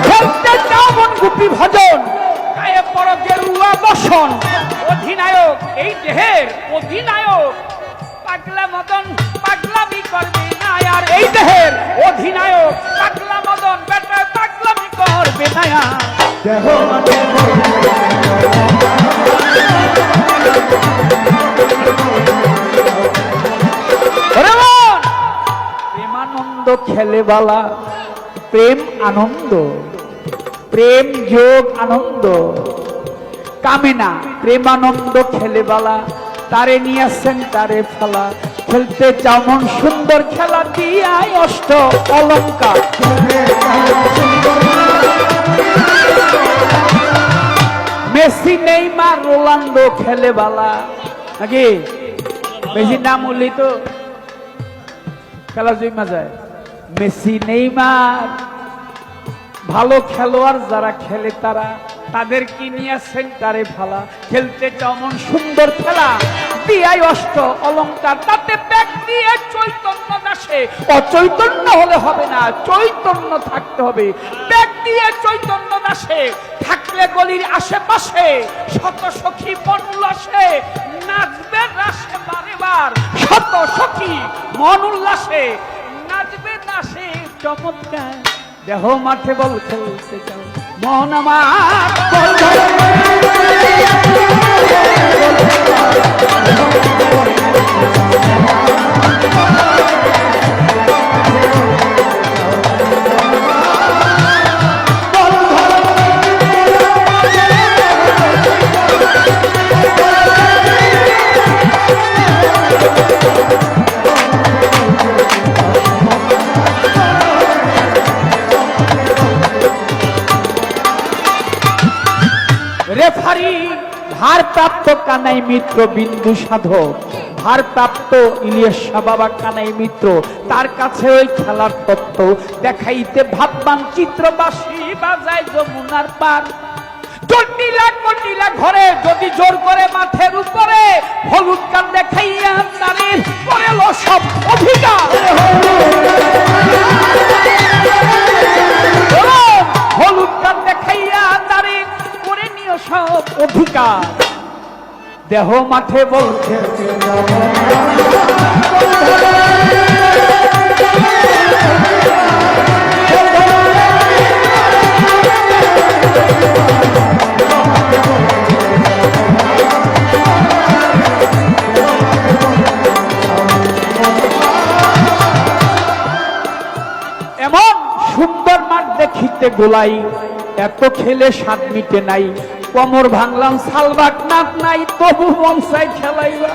খেলতে চাও মন গোপী ভজন, গায়ে পর গেরুয়া বসন। অধিনায়ক এই দেহের অধিনায়ক, পাগলা মদন পাগলামি করবে না আর। এই দেহের অধিনায়ক পাগলা মদন বেটা পাগলামি করবে না আর। প্রেমানন্দ খেলে বালা, প্রেম আনন্দ, প্রেম যোগ আনন্দ কামে না। প্রেমানন্দ খেলে বালা, তারে নিয়েছেন তারে ফেলা। খেলতে যেমন সুন্দর খেলা দিয়াই অষ্ট অলঙ্কার। মেসি নেইমার রোনাল্ডো খেলে বালা নাকি? মেসি নাম বললি তো খেলা জমা যায়। মেসি নেইমার ভালো খেলোয়াড় যারা খেলে তারা, তাদের কি নিয়ে সেন্টারে ফেলা। খেলতে যেমন সুন্দর খেলা দিয়াই অষ্ট অলঙ্কার। তাতে ব্যাগ দিয়ে চৈতন্য আসে, অচৈতন্য হলে হবে না, চৈতন্য থাকতে হবে। ব্যাগ দিয়ে চৈতন্য আসে থাকলে গলির আশেপাশে শত সখী মন উল্লাসে নাচবে রাসে বারে বার। শত সখী মন উল্লাসে নাচবে রাসে চমৎকার। দেহ মাঠে বল খেলতে চাও মন আমার, রেফারি ভারপ্রাপ্ত কানাই মিত্র বিন্দু সাধক, ভারপ্রাপ্ত ইলিয়াস বাবা কানাই মিত্র। তার কাছে ওই খেলার তত্ত্ব দেখাইতে ভাববান চিত্রবাসী বাজায় যমুনার পার। কটিলা কটিলা ঘরে যদি জোর করে মাঠের উপরে হলুদ কান দেখাইয়া নারীর করেল সব অধিকার। হলুদ কান দেখাইয়া নারীর করে নিও সব অধিকার। দেহ মাঠে বলছে এমন সুন্দর মাঠ দেখিতে গোলাই, এত খেলে স্বাদ মিটে নাই। কোমর ভাঙলাম সালবাক নাক নাই, তবু মন চাই খেলাইবা।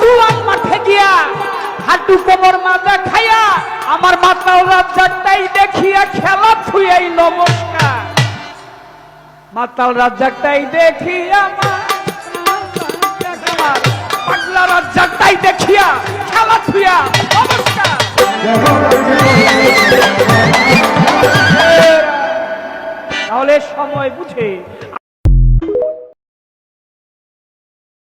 জুয়ান মাঠে গিয়া হাঁটু কোমর মাজা খাইয়া আমার মাতাল রাজ্জাকটাই দেখিয়া খেলা থুইয়াই নমস্কার। মাতাল রাজ্জাকটাই দেখিয়া পাগলা রাজ্জাকটাই দেখিয়া খেলা থুইয়া নমস্কার। তাহলে সময় বুঝে